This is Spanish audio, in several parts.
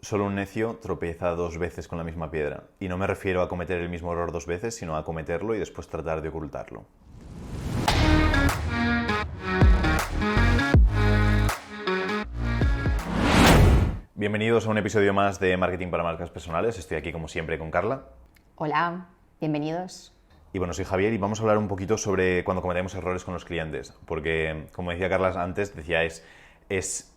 Solo un necio tropieza 2 veces con la misma piedra. Y no me refiero a cometer el mismo error 2 veces, sino a cometerlo y después tratar de ocultarlo. Bienvenidos a un episodio más de Marketing para Marcas Personales. Estoy aquí como siempre con Carla. Hola, bienvenidos. Y bueno, soy Javier y vamos a hablar un poquito sobre cuando cometemos errores con los clientes. Porque, como decía Carla antes, decía, es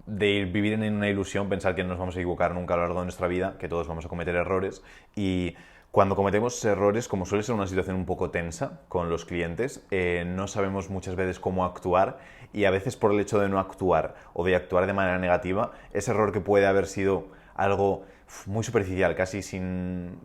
de vivir en una ilusión, pensar que no nos vamos a equivocar nunca a lo largo de nuestra vida, que todos vamos a cometer errores. Y cuando cometemos errores, como suele ser una situación un poco tensa con los clientes, no sabemos muchas veces cómo actuar y a veces por el hecho de no actuar o de actuar de manera negativa, ese error que puede haber sido algo muy superficial, casi sin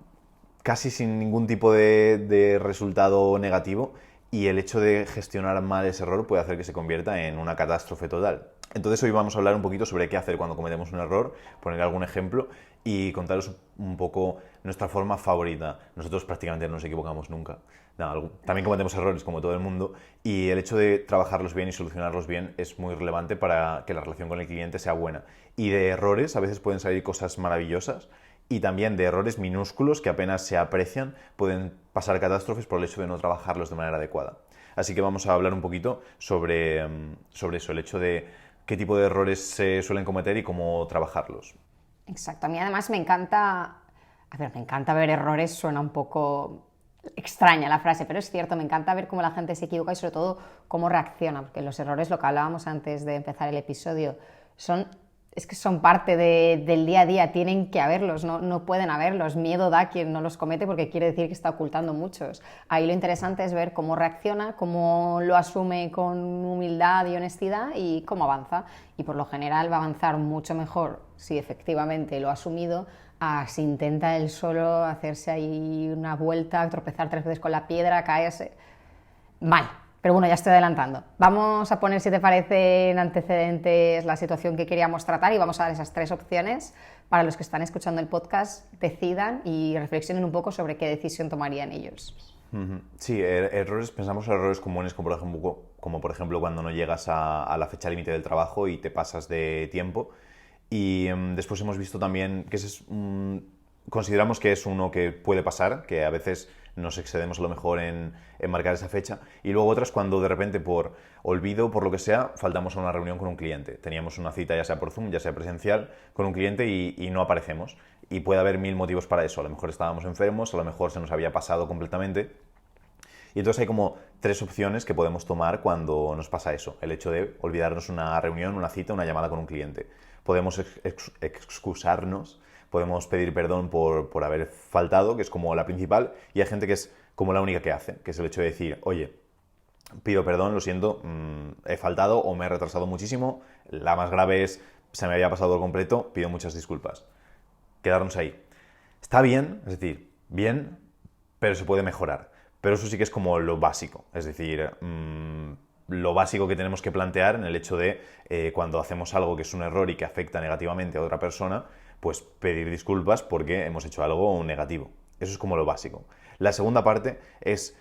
ningún tipo de resultado negativo, y el hecho de gestionar mal ese error puede hacer que se convierta en una catástrofe total. Entonces hoy vamos a hablar un poquito sobre qué hacer cuando cometemos un error, poner algún ejemplo y contaros un poco nuestra forma favorita. Nosotros prácticamente no nos equivocamos nunca. También cometemos errores como todo el mundo, y el hecho de trabajarlos bien y solucionarlos bien es muy relevante para que la relación con el cliente sea buena. Y de errores a veces pueden salir cosas maravillosas, y también de errores minúsculos que apenas se aprecian pueden pasar catástrofes por el hecho de no trabajarlos de manera adecuada. Así que vamos a hablar un poquito sobre eso, el hecho de qué tipo de errores se suelen cometer y cómo trabajarlos. Exacto, a mí además me encanta ver errores, suena un poco extraña la frase, pero es cierto, me encanta ver cómo la gente se equivoca y sobre todo cómo reacciona, porque los errores, lo que hablábamos antes de empezar el episodio, son parte del día a día, tienen que haberlos, no pueden haberlos. Miedo da quien no los comete porque quiere decir que está ocultando muchos. Ahí lo interesante es ver cómo reacciona, cómo lo asume con humildad y honestidad y cómo avanza. Y por lo general va a avanzar mucho mejor si efectivamente lo ha asumido, a si intenta él solo hacerse ahí una vuelta, tropezar 3 veces con la piedra, caerse. Mal. Pero bueno, ya estoy adelantando. Vamos a poner, si te parece, en antecedentes la situación que queríamos tratar y vamos a dar esas 3 opciones para los que están escuchando el podcast, decidan y reflexionen un poco sobre qué decisión tomarían ellos. Sí, pensamos en errores comunes como por ejemplo cuando no llegas a la fecha límite del trabajo y te pasas de tiempo. Y después hemos visto también que consideramos que es uno que puede pasar, que a veces nos excedemos a lo mejor en marcar esa fecha, y luego otras cuando de repente por olvido, por lo que sea, faltamos a una reunión con un cliente. Teníamos una cita ya sea por Zoom, ya sea presencial, con un cliente y no aparecemos. Y puede haber 1000 motivos para eso. A lo mejor estábamos enfermos, a lo mejor se nos había pasado completamente. Y entonces hay como 3 opciones que podemos tomar cuando nos pasa eso. El hecho de olvidarnos una reunión, una cita, una llamada con un cliente. Podemos excusarnos, podemos pedir perdón por haber faltado, que es como la principal, y hay gente que es como la única que hace, que es el hecho de decir, oye, pido perdón, lo siento, he faltado o me he retrasado muchísimo. La más grave es, se me había pasado por completo, pido muchas disculpas. Quedarnos ahí. Está bien, es decir, bien, pero se puede mejorar. Pero eso sí que es como lo básico, es decir, lo básico que tenemos que plantear en el hecho de cuando hacemos algo que es un error y que afecta negativamente a otra persona, pues pedir disculpas porque hemos hecho algo negativo. Eso es como lo básico. La segunda parte es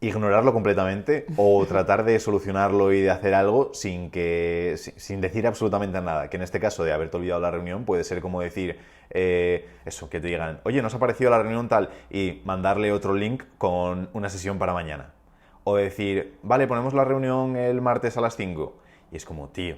ignorarlo completamente o tratar de solucionarlo y de hacer algo sin decir absolutamente nada. Que en este caso de haberte olvidado la reunión puede ser como decir eso, que te digan, oye, ¿nos ha parecido la reunión tal? Y mandarle otro link con una sesión para mañana. O decir, vale, ponemos la reunión el martes a las 5. Y es como, tío.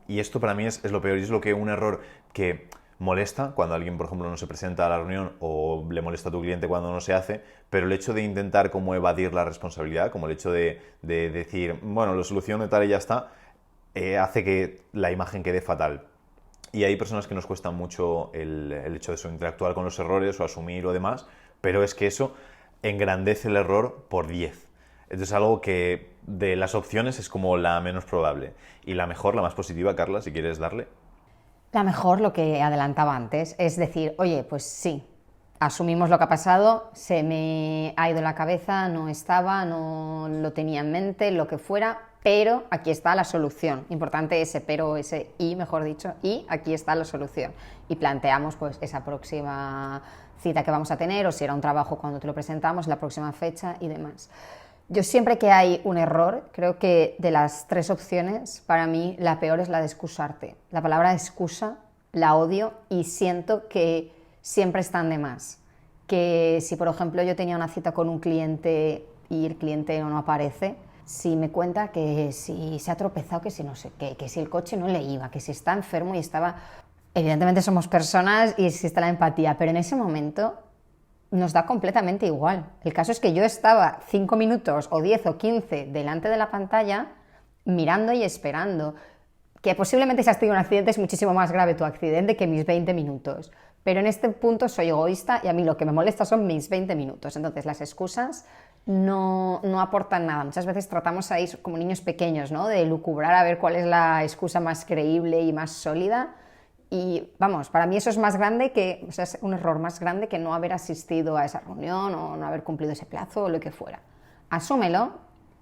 Y esto para mí es lo peor y es un error que molesta cuando alguien, por ejemplo, no se presenta a la reunión o le molesta a tu cliente cuando no se hace, pero el hecho de intentar como evadir la responsabilidad, como el hecho de decir, bueno, lo soluciono y tal y ya está, hace que la imagen quede fatal. Y hay personas que nos cuesta mucho el hecho de eso, interactuar con los errores o asumir o demás, pero es que eso engrandece el error por 10. Entonces es algo que de las opciones es como la menos probable. Y la mejor, la más positiva, Carla, si quieres darle. La mejor, lo que adelantaba antes, es decir, oye, pues sí, asumimos lo que ha pasado, se me ha ido la cabeza, no estaba, no lo tenía en mente, lo que fuera, pero aquí está la solución. Importante ese pero, ese y, mejor dicho, y aquí está la solución. Y planteamos pues esa próxima cita que vamos a tener, o si era un trabajo cuando te lo presentamos, la próxima fecha y demás. Yo siempre que hay un error, creo que de las 3 opciones, para mí la peor es la de excusarte. La palabra excusa la odio y siento que siempre están de más. Que si, por ejemplo, yo tenía una cita con un cliente y el cliente no aparece, si me cuenta que si se ha tropezado, que si no sé qué, que si el coche no le iba, que si está enfermo y estaba... Evidentemente somos personas y existe la empatía, pero en ese momento nos da completamente igual. El caso es que yo estaba 5 minutos o 10 o 15 delante de la pantalla mirando y esperando. Que posiblemente si has tenido un accidente es muchísimo más grave tu accidente que mis 20 minutos. Pero en este punto soy egoísta y a mí lo que me molesta son mis 20 minutos. Entonces las excusas no aportan nada. Muchas veces tratamos ahí como niños pequeños, ¿no? De lucubrar a ver cuál es la excusa más creíble y más sólida. Y vamos, para mí eso es más grande que, o sea, es un error más grande que no haber asistido a esa reunión o no haber cumplido ese plazo o lo que fuera. Asúmelo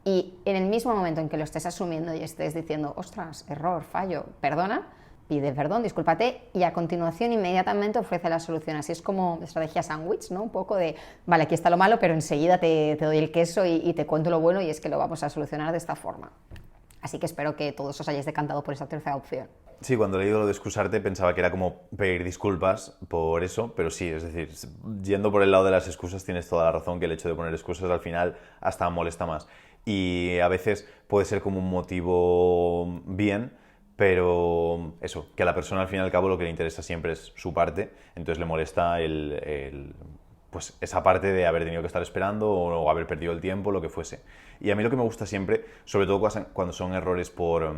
y en el mismo momento en que lo estés asumiendo y estés diciendo, ostras, error, fallo, perdona, pide perdón, discúlpate y a continuación inmediatamente ofrece la solución. Así es como estrategia sándwich, ¿no? Un poco de, vale, aquí está lo malo, pero enseguida te doy el queso y te cuento lo bueno y es que lo vamos a solucionar de esta forma. Así que espero que todos os hayáis decantado por esa tercera opción. Sí, cuando he leído lo de excusarte pensaba que era como pedir disculpas por eso, pero sí, es decir, yendo por el lado de las excusas tienes toda la razón, que el hecho de poner excusas al final hasta molesta más. Y a veces puede ser como un motivo bien, pero eso, que a la persona al fin y al cabo lo que le interesa siempre es su parte, entonces le molesta pues esa parte de haber tenido que estar esperando o haber perdido el tiempo, lo que fuese. Y a mí lo que me gusta siempre, sobre todo cuando son errores por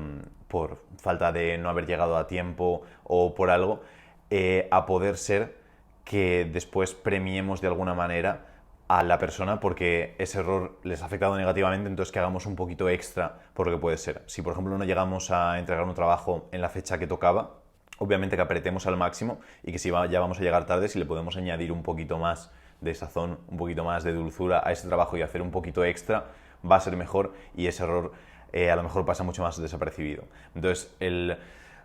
falta de no haber llegado a tiempo o por algo, a poder ser que después premiemos de alguna manera a la persona porque ese error les ha afectado negativamente, entonces que hagamos un poquito extra por lo que puede ser. Si por ejemplo no llegamos a entregar un trabajo en la fecha que tocaba, obviamente que apretemos al máximo y que si ya vamos a llegar tarde, si le podemos añadir un poquito más de sazón, un poquito más de dulzura a ese trabajo y hacer un poquito extra, va a ser mejor y ese error a lo mejor pasa mucho más desapercibido. Entonces,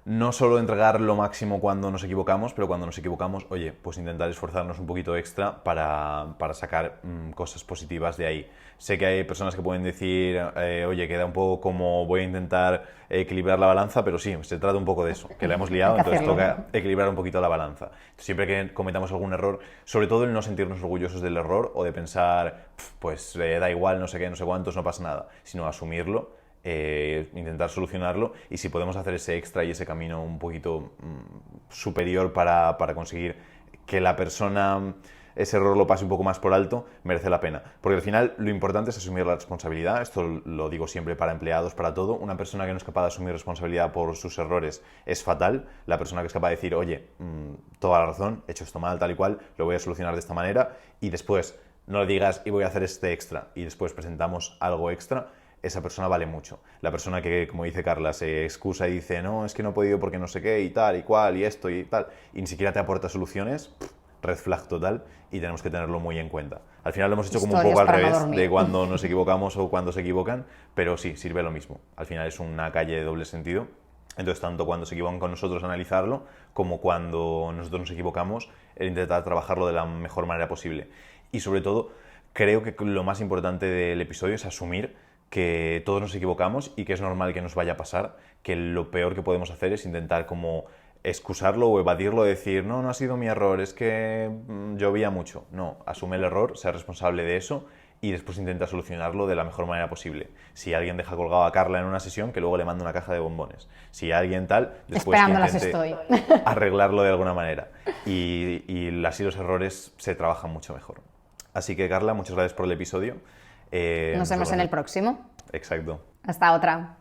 no solo entregar lo máximo cuando nos equivocamos, pero cuando nos equivocamos, oye, pues intentar esforzarnos un poquito extra para sacar cosas positivas de ahí. Sé que hay personas que pueden decir, oye, queda un poco como voy a intentar equilibrar la balanza, pero sí, se trata un poco de eso, que la hemos liado, entonces toca equilibrar un poquito la balanza. Siempre que cometamos algún error, sobre todo el no sentirnos orgullosos del error o de pensar, pues da igual, no sé qué, no sé cuántos, no pasa nada, sino asumirlo, intentar solucionarlo y si podemos hacer ese extra y ese camino un poquito superior para conseguir que la persona ese error lo pase un poco más por alto, merece la pena. Porque al final lo importante es asumir la responsabilidad, esto lo digo siempre para empleados, para todo. Una persona que no es capaz de asumir responsabilidad por sus errores es fatal. La persona que es capaz de decir, oye, toda la razón, he hecho esto mal, tal y cual, lo voy a solucionar de esta manera y después no le digas y voy a hacer este extra y después presentamos algo extra, esa persona vale mucho. La persona que, como dice Carla, se excusa y dice, no, es que no he podido porque no sé qué y tal y cual y esto y tal, y ni siquiera te aporta soluciones, red flag total y tenemos que tenerlo muy en cuenta. Al final lo hemos hecho como un poco al revés de cuando nos equivocamos o cuando se equivocan, pero sí, sirve lo mismo. Al final es una calle de doble sentido. Entonces, tanto cuando se equivocan con nosotros analizarlo, como cuando nosotros nos equivocamos, el intentar trabajarlo de la mejor manera posible. Y sobre todo, creo que lo más importante del episodio es asumir que todos nos equivocamos y que es normal que nos vaya a pasar, que lo peor que podemos hacer es intentar como excusarlo o evadirlo, decir, no, no ha sido mi error, es que llovía mucho. No, asume el error, sea responsable de eso y después intenta solucionarlo de la mejor manera posible. Si alguien deja colgado a Carla en una sesión, que luego le mande una caja de bombones. Si alguien tal, después intente arreglarlo de alguna manera. Y así los errores se trabajan mucho mejor. Así que, Carla, muchas gracias por el episodio. Nos vemos en el próximo. Exacto. Hasta otra.